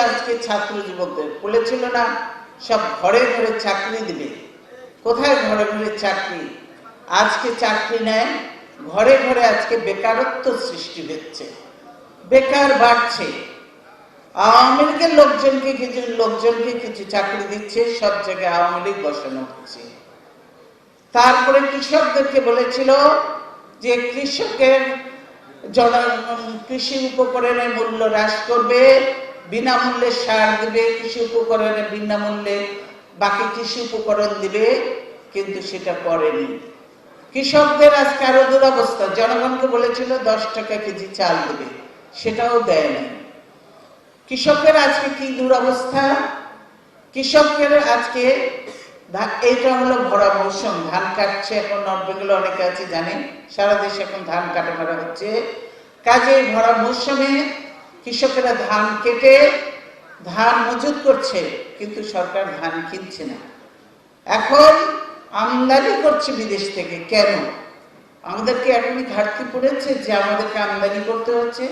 আজকে ছাত্র যুবকদের বলেছিল না সব ঘরে ঘরে চাকরি দিবে, কোথায় ঘরে ঘরে চাকরি? আজকে চাকরি নেয়, ঘরে ঘরে আজকে বেকারত্ব সৃষ্টি হচ্ছে, বেকার বাড়ছে। আওয়ামী লীগের লোকজনকে কিছু চাকরি দিচ্ছে, সব জায়গায় আওয়ামী লীগ বসানো হচ্ছে। তারপরে কৃষকদেরকে বলেছিল যে কৃষকের কৃষি উপকরণের মূল্য হ্রাস করবে, বিনামূল্যে সার দিবে, কৃষি উপকরণে বিনামূল্যে বাকি কৃষি উপকরণ দিবে, কিন্তু সেটা করেনি। কৃষকদের আজকে আরো দুরবস্থা, জনগণকে বলেছিল 10 টাকা কেজি চাল দেবে, সেটাও দেয় না। কৃষকের আজকে কি দুরবস্থা, কৃষকের আজকে এইটা হলো ভরা মৌসুম, ধান কাটছে এখন, নর্থ বেঙ্গলে অনেকে আছে জানেন, সারা দেশে এখন ধান কাটা মারা হচ্ছে। কাজেই ভরা মৌসুমে কৃষকেরা ধান কেটে ধান মজুত করছে, কিন্তু সরকার ধান কিনছে না। এখন আমদানি করছে বিদেশ থেকে। কেন? আমাদেরকে এখনই ঘাটতি পড়েছে যে আমাদেরকে আমদানি করতে হচ্ছে?